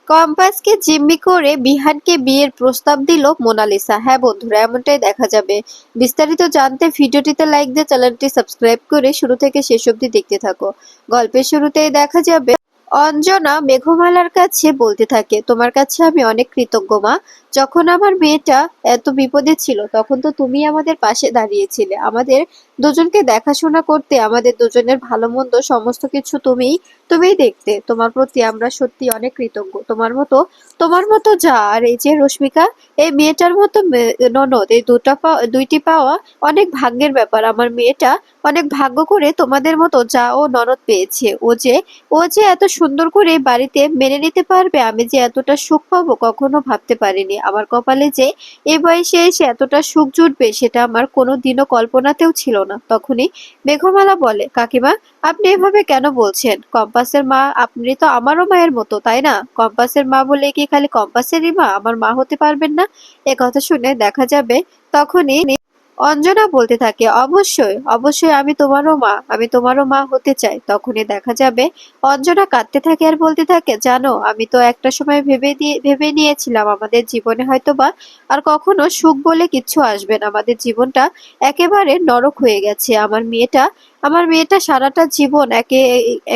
কম্পাসকে জিম্মি করে বিহানকে বিয়ের প্রস্তাব দিল মোনালিসা। হ্যাঁ বন্ধুরা, এমনটাই দেখা যাবে। বিস্তারিত জানতে ভিডিওটিতে লাইক দিয়ে চ্যানেলটি সাবস্ক্রাইব করে শুরু থেকে শেষ অবধি দেখতে থাকো। গল্পের শুরুতেই দেখা যাবে অঞ্জনা মেঘমালার কাছে বলতে থাকে, তোমার কাছে আমি অনেক কৃতজ্ঞ মা। যখন আমার মেয়েটা এত বিপদে ছিল তখন তো তুমি আমাদের পাশে দাঁড়িয়েছিলে, আমাদের দুজনকে দেখাশোনা করতে, আমাদের দুজনের ভালো মন্দ সমস্ত কিছু তুমিই দেখতে। তোমার প্রতি আমরা সত্যি অনেক কৃতজ্ঞ। তোমার মতো যা, আর এই যে রশ্মিকা, এই মেয়েটার মতো ননদ, এই দুইটি পাওয়া অনেক ভাগ্যের ব্যাপার। আমার মেয়েটা অনেক ভাগ্য করে তোমাদের মতো যা ও ননদ পেয়েছে। ও যে এত সুন্দর করে বাড়িতে মেনে নিতে পারবে, আমি যে এতটা সুখ পাবো কখনো ভাবতে পারিনি। আমার কপালে যে এ বয়সে এসে এতটা সুখ জুটবে সেটা আমার কোনো দিনও কল্পনাতেও ছিল না। তখনই মেঘমালা বলে, কাকিমা, আপনি এভাবে কেন বলছেন? কম্পাসের মা আপনি তো আমারও মায়ের মতো, তাই না? কম্পাসের মা বলে কি খালি কম্পাসেরই মা আমার মা হতে পারবেন না? এ কথা শুনে দেখা যাবে তখনই অঞ্জনা বলতে থাকে, অবশ্যই অবশ্যই, আমি তোমারও মা হতে চাই। তখনই দেখা যাবে অঞ্জনা কাঁদতে থাকে আর বলতে থাকে, জানো, আমি তো একটা সময় ভেবে নিয়েছিলাম আমাদের জীবনে হয়তোবা আর কখনো সুখ বলে কিচ্ছু আসবে না, আমাদের জীবনটা একেবারে নরক হয়ে গেছে। আমার মেয়েটা সারাটা জীবন একে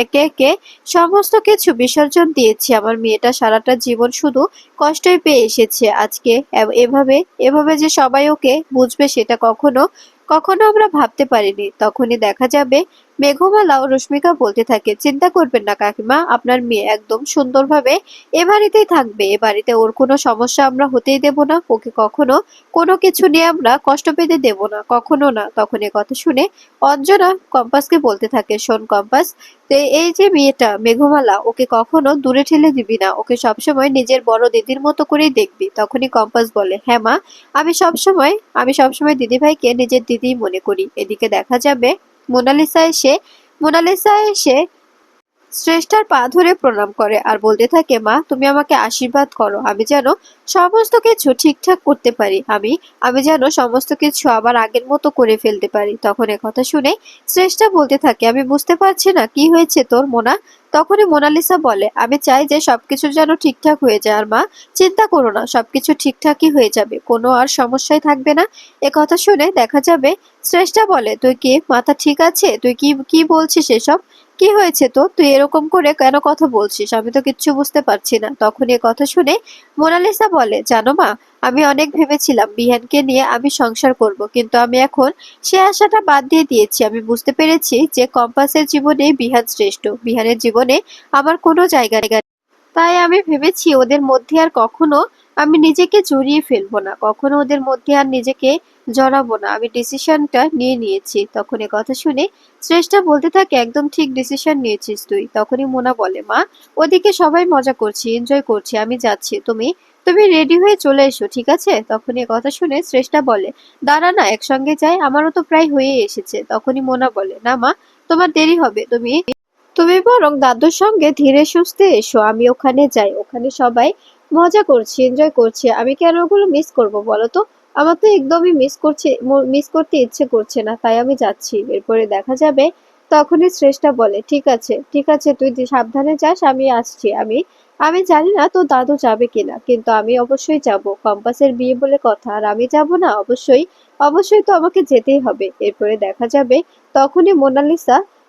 একে একে সমস্ত কিছু বিসর্জন দিয়েছে। আমার মেয়েটা সারাটা জীবন শুধু কষ্টই পেয়ে এসেছে। আজকে এভাবে এভাবে যে সবাই ওকে বুঝবে সেটা কখনো কখনো আমরা ভাবতে পারিনি। তখনই দেখা যাবে মেঘমালা ও রশ্মিকা বলতে থাকে, চিন্তা করবেন না কাকিমা, আপনার মেয়ে একদম সুন্দরভাবে এ বাড়িতেই থাকবে। এ বাড়িতে ওর কোনো সমস্যা আমরা হতেই দেব না, ওকে কখনো কোনো কিছু নিয়ে আমরা কষ্ট পেতে দেব না, কখনো না। তখন এ কথা শুনে অঞ্জনা কম্পাসকে বলতে থাকে, শোন কম্পাস, এই যে মেয়েটা মেঘমালা, ওকে কখনো দূরে ঠেলে দিবি না, ওকে সবসময় নিজের বড় দিদির মতো করেই দেখবি। তখনই কম্পাস বলে, হ্যাঁ মা, আমি সবসময় দিদিভাইকে নিজের দিদিই মনে করি। এদিকে দেখা যাবে মোনালিসা এসে শ্রেষ্ঠার পা ধরে প্রণাম করে আর বলতে থাকে, মা, তুমি আমাকে আশীর্বাদ করো, আমি যেন সমস্ত কিছু ঠিকঠাক করতে পারি, আমি যেন সমস্ত কিছু আবার আগের মতো করে ফেলতে পারি। তখন কথা শুনে শ্রেষ্ঠা বলতে থাকে, আমি বুঝতে পারছি না কি হয়েছে তোর মোনা। তখনই মোনালিসা বলে, আমি চাই যে সবকিছু যেন ঠিকঠাক হয়ে যায়। আর মা, চিন্তা করো না, সবকিছু ঠিকঠাকই হয়ে যাবে, কোনো আর সমস্যাই থাকবে না। কথা শুনে দেখা যাবে শ্রেষ্ঠা বলে, তুই কি মাথা ঠিক আছে? তুই কি কি বলছিস এসব? কি হয়েছে তো? তুই এরকম করে কেন কথা বলছিস? আমি তো কিচ্ছু বুঝতে পারছি না। তখন কথা শুনে মোনালিসা বলে, জানো মা, আমি অনেক ভেবেছিলাম বিহানকে নিয়ে আমি সংসার করব, কিন্তু আমি এখন সে আশাটা বাদ দিয়ে দিয়েছি। আমি বুঝতে পেরেছি যে কম্পাসের জীবনে বিহান শ্রেষ্ঠ, বিহানের জীবনে আমার কোনো জায়গা নেই। তাই আমি ভেবেছি ওদের মধ্যে আর কখনো আমি নিজেকে জড়িয়ে ফেলবো না, কখনো ওদের মধ্যে আর নিজেকে জড়াবো না। আমি ডিসিশনটা নিয়ে নিয়েছি। তখন কথা শুনে শ্রেষ্ঠা বলতে থাকে, একদম ঠিক ডিসিশন নিয়েছিস তুই। তখনই মোনা বলে, মা, ওদিকে সবাই মজা করছি, এনজয় করছি, আমি যাচ্ছি, তুমি তুমি রেডি হয়ে চলে এসো, ঠিক আছে? তখন কথা শুনে শ্রেষ্ঠা বলে, দাঁড়া না, একসঙ্গে যাই, আমারও তো প্রায় হয়ে এসেছে। তখনই মোনা বলে, না মা, তোমার দেরি হবে, তুমি তুমি বরং দাদুর সঙ্গে ধীরে সুস্থে এসো, আমি ওখানে যাই, ওখানে সবাই মজা করছি, এনজয় করছে, আমি কেন ওগুলো মিস করব বলো তো? আমার তো একদমই মিস করতে ইচ্ছে করছে না, তাই আমি যাচ্ছি। এরপরে দেখা যাবে তখনই শ্রেষ্ঠা বলে, ঠিক আছে ঠিক আছে, তুই সাবধানে যাস, আমি আসছি। আমি আমি জানি না তো দাদু যাবে কিনা, কিন্তু আমি অবশ্যই যাব। কম্পাসের বিয়ে বলে কথা, আর আমি যাব না? অবশ্যই অবশ্যই তো আমাকে যেতেই হবে। এরপরে দেখা যাবে তখনই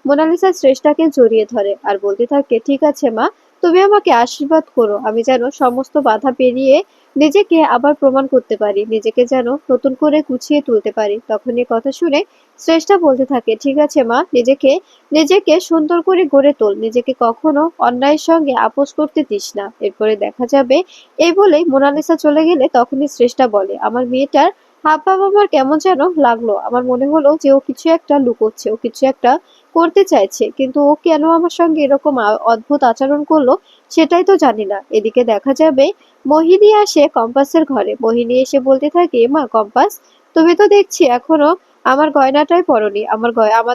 মোনালিসা শ্রেষ্ঠাকে জড়িয়ে ধরে আর বলতে থাকে, ঠিক আছে মা, তুমি আমাকে আশীর্বাদ করো, আমি যেন সমস্ত বাধা পেরিয়ে নিজেকে আবার প্রমাণ করতে পারি, নিজেকে যেন নতুন করে গুছিয়ে তুলতে পারি। তখন কথা শুনে শ্রেষ্ঠা বলতে থাকে, ঠিক আছে মা, নিজেকে নিজেকে সুন্দর করে গড়ে তোল, নিজেকে কখনো অন্যায়ের সঙ্গে আপোস করতে দিস না। এরপরে দেখা যাবে এই বলেই মোনালিসা চলে গেলে তখনই শ্রেষ্ঠা বলে, আমার মেয়েটার হাব ভাব আমার কেমন যেন লাগলো, আমার মনে হলো যে ও কিছু একটা লুকোচ্ছে, ও কিছু একটা করতে চাইছে, কিন্তু ও কেন আমার সঙ্গে এরকম অদ্ভুত আচরণ করলো সেটাই তো জানি না। এদিকে দেখা যাবে মোহিনী আসে কম্পাসের ঘরে। মোহিনী এসে বলতে থাকে, মা কম্পাস, তুমি তো দেখছি এখনো আমার গয়নাটাই পরোনি, আমার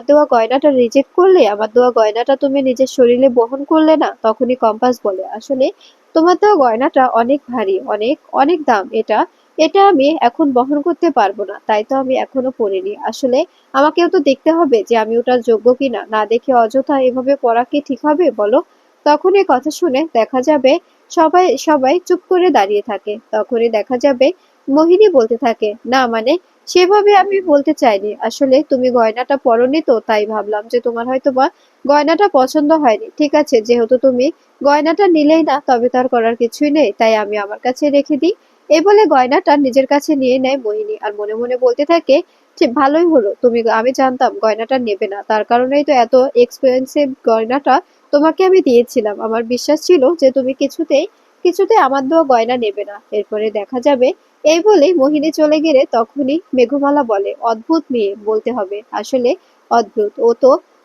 দেওয়া গয়নাটা রিজেক্ট করলে, আমার দেওয়া গয়নাটা তুমি নিজের শরীরে বহন করলে না। তখনই কম্পাস বলে, আসলে তোমার দেওয়া গয়নাটা অনেক ভারী, অনেক অনেক দাম, এটা এটা আমি এখন বহন করতে পারবো না, তাই তো আমি এখনো পরিনি। আসলে আমাকেও তো দেখতে হবে যে আমি ওটার যোগ্য কিনা, না দেখে অযথা এভাবে পড়া কি ঠিক হবে বলো? তখন কথা শুনে দেখা যাবে সবাই সবাই চুপ করে দাঁড়িয়ে থাকে। তখনই দেখা যাবে মোহিনী বলতে থাকে, না মানে সেভাবে আমি বলতে চাইনি, আসলে তুমি গয়নাটা পরোনি তো তাই ভাবলাম যে তোমার হয়তো বা গয়নাটা পছন্দ হয়নি। ঠিক আছে, যেহেতু তুমি গয়নাটা নিলেই না তবে তার করার কিছুই নেই, তাই আমি আমার কাছে রেখে দিই। এই বলে গয়নাটা নিজের কাছে নিয়ে নেয় মোহিনী, আর মনে মনে বলতে থাকে যে ভালোই হলো, তুমি, আমি জানতাম গয়নাটা নেবে না, তার কারণেই তো এত এক্সপেন্সিভ গয়নাটা তোমাকে আমি দিয়েছিলাম। আমার বিশ্বাস ছিল যে তুমি কিছুতেই কিছুতেই আমার দেওয়া গয়না নেবে না। এরপরে দেখা যাবে এই বলেই মোহিনী চলে গেলে তখনই মেঘমালা বলে, অদ্ভুত মেয়ে বলতে হবে, আসলে অদ্ভুত।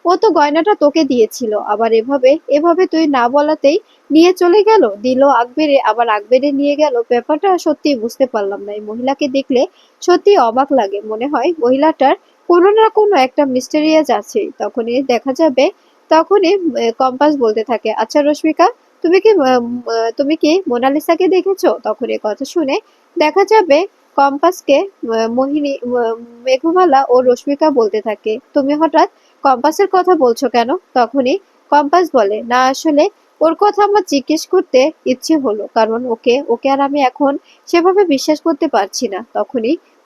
ও তো গয়নাটা তোকে দিয়েছিল, আবার এভাবে এভাবে তুই না বলাতেই নিয়ে চলে গেল, দিল আগ বেড়ে, আবার আগ বেড়ে নিয়ে গেল। ব্যাপারটা সত্যি বুঝতে পারলাম না। এই মহিলাকে দেখলে সত্যি অবাক লাগে, মনে হয় মহিলাটার কোনো না কোনো একটা মিস্টেরিয়াস আছে। তখনই দেখা যাবে তখনই কম্পাস বলতে থাকে, আচ্ছা রশ্মিকা, তুমি কি মোনালিসাকে দেখেছো? তখন এই কথা শুনে দেখা যাবে কম্পাসকে মেঘমালা ও রশ্মিকা বলতে থাকে, তুমি হঠাৎ কম্পাসের কথা বলছো কেন? তখনই কম্পাস বলে, না আসলে ওর কথা আমার জিজ্ঞেস করতে ইচ্ছে হলো, কারণ ওকে ওকে আর আমি এখন সেভাবে বিশ্বাস করতে পারছি না।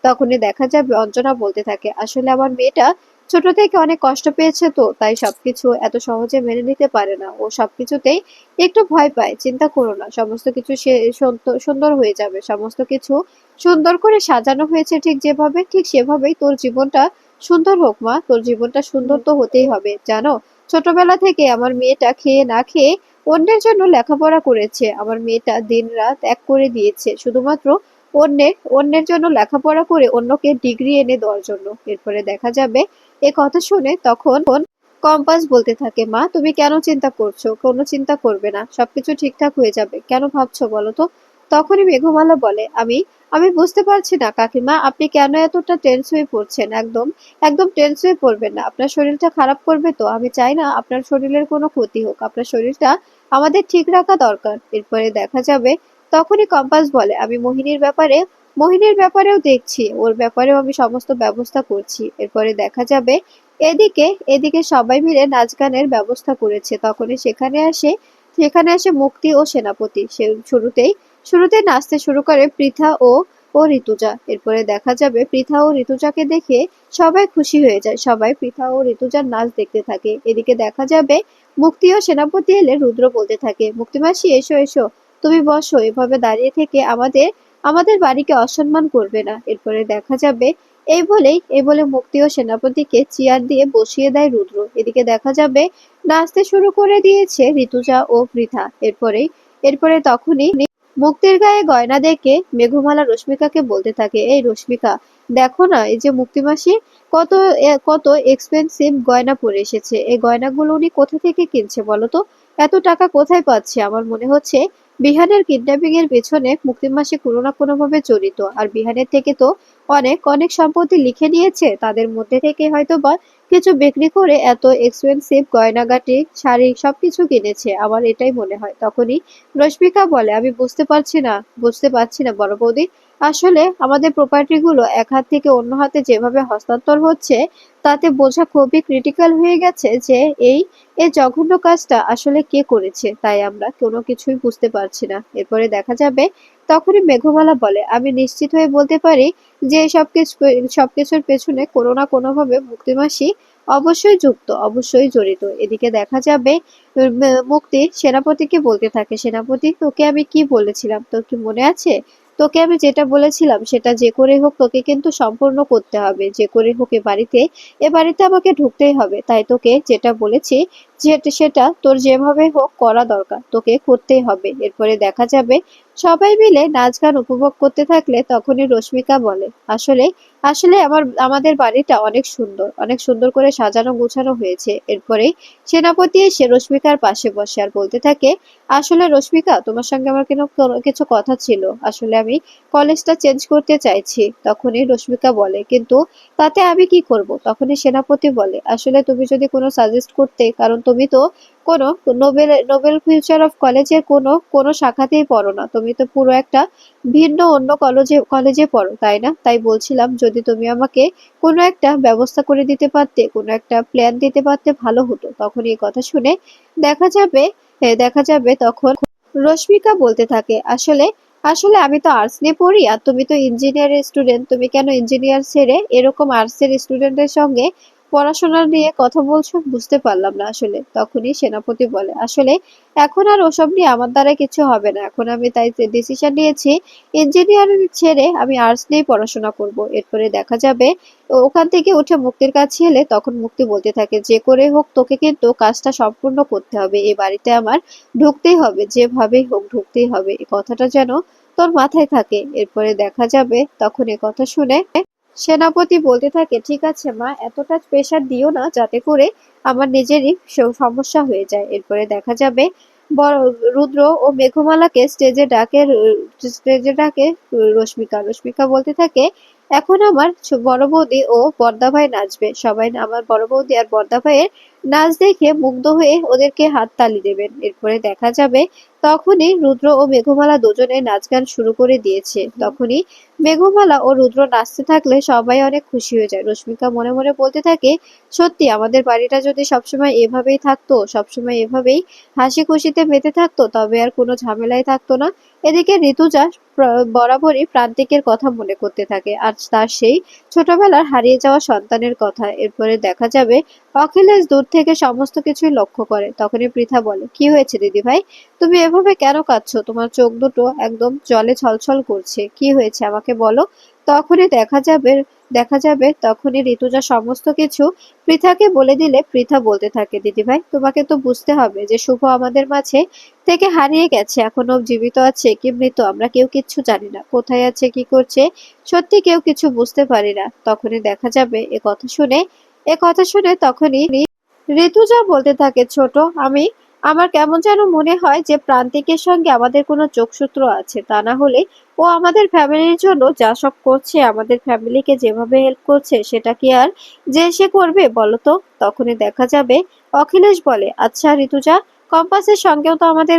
তখনই দেখা যাবে অঞ্জনা বলতে থাকে, আসলে আমার মেয়েটা ছোট থেকে অনেক কষ্ট পেয়েছে, তো তাই সবকিছু এত সহজে মেনে নিতে পারে না। ও সবকিছুতেই একটু ভয় পায়। চিন্তা করো না, সমস্ত কিছু সে সুন্দর হয়ে যাবে। সমস্ত কিছু সুন্দর করে সাজানো হয়েছে ঠিক যেভাবে, ঠিক সেভাবেই তোর জীবনটা সুন্দর হোক মা। তোর জীবনটা সুন্দর তো হতেই হবে, জানো? ছোটবেলা থেকে আমার মেয়েটা খেয়ে না খেয়ে অন্যের জন্য লেখাপড়া করেছে। আমার মেয়েটা দিনরাত এক করে দিয়েছে শুধুমাত্র অন্যের জন্য লেখাপড়া করে অন্যকে ডিগ্রি এনে দেওয়ার জন্য। এরপরে দেখা যাবে এ কথা শুনে তখন কম্পাস বলতে থাকে, মা তুমি কেন চিন্তা করছো? কোনো চিন্তা করবে না, সবকিছু ঠিকঠাক হয়ে যাবে। কেন ভাবছো বলো তো? তখনই মেঘমালা বলে, আমি আমি বুঝতে পারছি না কাকিমা, আপনি কেন এতটা টেন্স হয়ে পড়ছেন? একদম একদম টেন্স হয়ে পড়বেন না, আপনার শরীরটা খারাপ করবে তো। আমি চাই না আপনার শরীরের কোনো ক্ষতি হোক, আপনার শরীরটা আমাদের ঠিক রাখা দরকার। এরপরে দেখা যাবে তখনই কম্পাস বলে, আমি মোহিনীর ব্যাপারেও দেখছি, ওর ব্যাপারেও আমি সমস্ত ব্যবস্থা করছি। এরপরে দেখা যাবে এদিকে এদিকে সবাই মিলে নাচ গানের ব্যবস্থা করেছে। তখনই সেখানে আসে মুক্তি ও সেনাপতি। সে শুরুতেই নাচতে শুরু করে পৃথা ও ঋতুজা। এরপরে দেখা যাবে পৃথা ও ঋতুজাকে দেখে সবাই খুশি হয়ে যায়, সবাই পৃথা ও ঋতুজার নাচ দেখতে থাকে। এদিকে দেখা যাবে মুক্তি ও সেনাপতি এলে রুদ্র বলতে থাকে, মুক্তিমাসি এসো এসো, তুমি বসো, এভাবে দাঁড়িয়ে থেকে আমাদের আমাদের বাড়িকে অসম্মান করবে না। এরপরে দেখা যাবে এই বলে মুক্তি ও সেনাপতিকে চেয়ার দিয়ে বসিয়ে দেয় রুদ্র। এদিকে দেখা যাবে নাচতে শুরু করে দিয়েছে ঋতুজা ও পৃথা। এরপরে তখনই মুক্তির গায়ে গয়না দেখে মেঘমালা রশ্মিকাকে বলতে থাকে, এই রশ্মিকা, দেখো না এই যে মুক্তিমাসি কত কত এক্সপেন্সিভ গয়না পরে এসেছে। এই গয়নাগুলো উনি কোথা থেকে কিনছে বলো তো? এত টাকা কোথায় পাচ্ছে? আমার মনে হচ্ছে বিহানের কিডন্যাপিং এর পেছনে মুক্তিমাসি কোনো না কোনো ভাবে জড়িত। আর বিহানের থেকে তো অনেক অনেক সম্পত্তি লিখে নিয়েছে, তাদের মধ্যে থেকে হয়তো বা কিছু বিক্রি করে এত এক্সপেন্সিভ গয়নাগাটি শাড়ি সবকিছু কিনেছে, আমার এটাই মনে হয়। তখনই রশ্মিকা বলে, আমি বুঝতে পারছি না বড় বৌদি, আসলে আমাদের প্রপার্টি গুলো এক হাত থেকে অন্য হাতে যেভাবে হস্তান্তর হচ্ছে, তাতে বোঝা খুবই ক্রিটিক্যাল হয়ে গেছে যে এই এই জঘন্য কাজটা আসলে কে করেছে, তাই আমরা কোনো কিছুই বুঝতে পারছি না। এরপরে দেখা যাবে তখনই মেঘমালা বলে, আমি নিশ্চিত হয়ে বলতে পারি যে সবকিছুর পেছনে কোনো না কোনো ভাবে মুক্তিমাসি অবশ্যই যুক্ত, অবশ্যই জড়িত। এদিকে দেখা যাবে মুক্তি সেনাপতিকে বলতে থাকে, সেনাপতি, তোকে আমি কি বলেছিলাম, তোর কি মনে আছে? তোকে আমি যেটা বলেছিলাম সেটা যে করে হোক তোকে কিন্তু সম্পূর্ণ করতে হবে। যে করে হোক এ বাড়িতে আমাকে ঢুকতেই হবে। তাই তোকে যেটা বলেছি সেটা তোর যেভাবে হোক করা দরকার, তোকে করতেই হবে। এরপরে দেখা যাবে সবাই মিলে নাচ গান উপভোগ করতে থাকলে তখনই রশ্মিকা বলে, আসলে আসলে আমাদের বাড়িটা অনেক সুন্দর করে সাজানো গোছানো হয়েছে। এরপরে সেনাপতি এসে রশ্মিকার পাশে বসে আর বলতে থাকে, আসলে রশ্মিকা, তোমার সঙ্গে আমার কিছু কথা ছিল। আসলে আমি কলেজটা চেঞ্জ করতে চাইছি। তখনই রশ্মিকা বলে, কিন্তু তাতে আমি কি করব? তখনই সেনাপতি বলে, আসলে তুমি যদি কোনো সাজেস্ট করতে, কারণ তুমি তো কোনো নোবেল ফিউচার অফ কলেজের কোনো শাখাতেই পড়ো না, তুমি তো পুরো একটা ভিন্ন অন্য কলেজে পড়ো, তাই না? তাই বলছিলাম যদি তুমি আমাকে কোনো একটা ব্যবস্থা করে দিতে পারতে, কোনো একটা প্ল্যান দিতে পারতে ভালো হতো। তখন এই কথা শুনে দেখা যাবে তখন রশ্মিকা বলতে থাকে, আসলে আসলে আমি তো আর্টস নিয়ে পড়ি আর তুমি তো ইঞ্জিনিয়ারের স্টুডেন্ট, তুমি কেন ইঞ্জিনিয়ার ছেড়ে এরকম আর্টসের স্টুডেন্টের সঙ্গে পড়াশোনা নিয়ে কথা বলছো, বুঝতে পারলাম না আসলে। তখনই সেনাপতি বলে, আসলে এখন আর ওসব নিয়ে আমার দ্বারা কিছু হবে না, এখন আমি তাই ডিসিশন নিয়েছি ইঞ্জিনিয়ারিং ছেড়ে আমি আর্টস নিয়ে পড়াশোনা করব। এরপরে দেখা যাবে ওখান থেকে উঠে মুক্তির কাছে এলে তখন মুক্তি বলতে থাকে, যে করে হোক তোকে কিন্তু কাজটা সম্পূর্ণ করতে হবে, এই বাড়িতে আমার ঢুকতেই হবে, যেভাবেই হোক ঢুকতেই হবে, এই কথাটা যেন তোর মাথায় থাকে। এরপরে দেখা যাবে তখন এ কথা শুনে সেনাপতি বলতে থাকে, ঠিক আছে মা, এতটা প্রেশার দিও না যাতে করে আমার নিজেরই সমস্যা হয়ে যায়। এরপরে দেখা যাবে বড় রুদ্র ও মেঘমালাকে স্টেজে ডাকে রশ্মিকা। রশ্মিকা বলতে থাকে, এখন আমার বড় বৌদি ও বড়দা ভাই নাচবে, সবাই আমার বড় বৌদি আর বড়দা ভাইয়ের নাচ দেখে মুগ্ধ হয়ে ওদেরকে হাততালি দেবেন। এরপরে দেখা যাবে তখনই রুদ্র ও মেঘমালা দুজনে নাচ গান শুরু করে দিয়েছে। তখনই মেঘমালা ও রুদ্র নাচতে থাকলে সবাই অনেক খুশি হয়ে যায়। রশ্মিকা মনে মনে বলতে থাকে, সত্যি আমাদের বাড়িটা যদি সবসময় এভাবেই থাকতো, সবসময় এভাবেই হাসি খুশিতে মেতে থাকতো, তবে আর কোনো ঝামেলাই থাকতো না। এদিকে ঋতুজা বরাবরই প্রান্তিকের কথা মনে করতে থাকে আর তার সেই ছোটবেলার হারিয়ে যাওয়া সন্তানের কথা। এরপরে দেখা যাবে অখিলেশ দূর থেকে সমস্ত কিছুই লক্ষ্য করে। তখনই পৃথা বলে, কি হয়েছে দিদি ভাই, তুমি এভাবে কেন কাঁদছো, তোমার চোখ দুটো একদম জলে ছলছল করছে, কি হয়েছে আমাকে বলো। তখনই দেখা যাবে তখনই ঋতুজা সমস্ত কিছু পৃথাকে বলে দিলে পৃথা বলতে থাকে, দিদি ভাই তোমাকে তো বুঝতে হবে যে শুভ আমাদের মাঝে থেকে হারিয়ে গেছে, এখনো জীবিত আছে কি মৃত আমরা কেউ কিচ্ছু জানি না, কোথায় আছে কি করছে সত্যি কেউ কিছু বুঝতে পারি না। তখনই দেখা যাবে এ কথা শুনে তখনই ঋতুজা বলতে থাকে, ছোট, আমার কেমন যেন মনে হয় যে প্রান্তিকের সঙ্গে আমাদের কোনো যোগসূত্র আছে, তা না হলে ও আমাদের ফ্যামিলির জন্য যা সব করছে, আমাদের ফ্যামিলিকে যেভাবে হেল্প করছে, সেটা কি আর যে সে করবে বলো তো। তখনই দেখা যাবে অখিলেশ বলে, আচ্ছা ঋতুজা, কম্পাসের সঙ্গেও তো আমাদের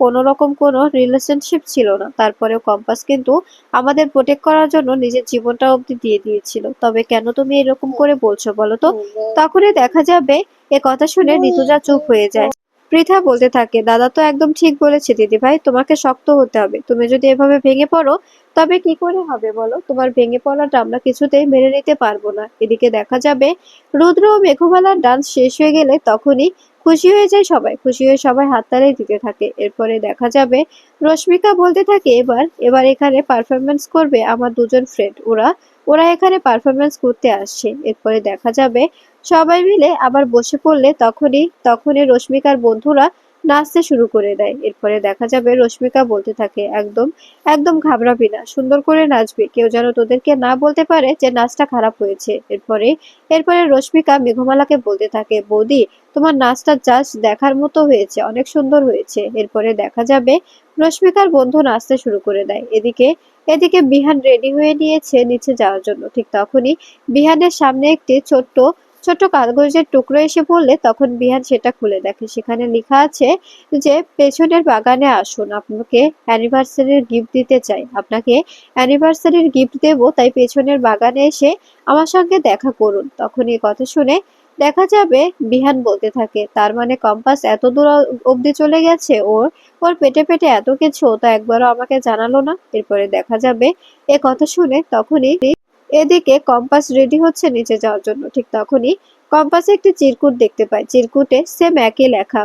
কোনো রকম কোনো রিলেশনশিপ ছিল না, তারপরেও কম্পাস কিন্তু আমাদের প্রোটেক্ট করার জন্য নিজের জীবনটা অবধি দিয়ে দিয়েছিল, তবে কেন তুমি এরকম করে বলছো বলো তো। তখনই দেখা যাবে এ কথা শুনে ঋতুজা চুপ হয়ে যায়। পৃথা বলতে থাকে, দাদা তো একদম ঠিক বলেছে দিদি ভাই, তোমাকে শক্ত হতে হবে, তুমি যদি এভাবে ভেঙে পড়ো তবে কি করে হবে বলো, তোমার ভেঙে পড়াটা আমরা কিছুতেই মেনে নিতে পারবো না। এদিকে দেখা যাবে রুদ্র ও মেঘমালার ডান্স শেষ হয়ে গেলে তখনই খুশি হয়ে যায় সবাই, খুশি হয়ে সবাই হাততালি দিতে থাকে। এরপরে দেখা যাবে রশ্মিকা বলতে থাকে, এবার এখানে পারফরমেন্স করবে আমার দুজন ফ্রেন্ড, ওরা ওরা এখানে পারফরমেন্স করতে আসছে। এরপরে দেখা যাবে সবাই মিলে আবার বসে পড়লে তখনই রশ্মিকার বন্ধুরা নাচতে শুরু করে দেয়। এরপরে দেখা যাবে রশ্মিকা বলতে থাকে, একদম একদম ঘাবড়াবি না, সুন্দর করে নাচবি, কেউ যেন তোদেরকে না বলতে পারে যে নাচটা খারাপ হয়েছে। এরপরে রশ্মিকা মেঘমালাকে বলতে থাকে, বৌদি তোমার নাচটা জাস্ট দেখার মতো হয়েছে, অনেক সুন্দর হয়েছে। এরপরে দেখা যাবে রশ্মিকার বন্ধু নাচতে শুরু করে দেয়। এদিকে বিহান রেডি হয়ে নিয়েছে নিচে যাওয়ার জন্য। ঠিক তখনই বিহানের সামনে একটি ছোট্ট ছোট্ট কাগজের টুকরো এসে পড়লে তখন বিহান সেটা খুলে দেখে, সেখানে লেখা আছে যে পেছনের বাগানে আসুন, আপনাকে অ্যানিভার্সারির গিফট দিতে চাই, আপনাকে অ্যানিভার্সারির গিফট দেবো, তাই পেছনের বাগানে এসে আমার সঙ্গে দেখা করুন। তখন এই কথা শুনে দেখা যাবে বিহান বলতে থাকে, তার মানে কম্পাস এত দূর অব্দি চলে গেছে, ওর ওর পেটে পেটে এত কিছু, ও তো একবারও আমাকে জানালো না। এরপরে দেখা যাবে এ কথা শুনে তখনই এদিকে কম্পাস রেডি হচ্ছে নিচে যাওয়ার জন্য। ঠিক তখনই কম্পাসে একটি চিরকুট দেখতে পায়, চিরকুটে সেম একই লেখা,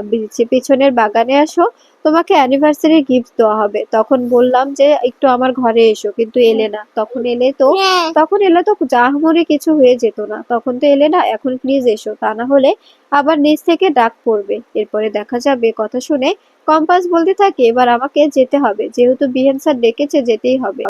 পিছনের বাগানে আসো, তোমাকে অ্যানিভার্সারি গিফট দেওয়া হবে। তখন বললাম যে একটু আমার ঘরে এসো, কিন্তু এলে না, তখন এলে তো জাহামরি কিছু হয়ে যেত না, তখন তো এলে না, এখন প্লিজ এসো, তা না হলে আবার নিচ থেকে ডাক পড়বে। এরপরে দেখা যাবে কথা শুনে কম্পাস বলতে থাকে, এবার আমাকে যেতে হবে, যেহেতু বিহেন স্যার ডেকেছে, যেতেই হবে।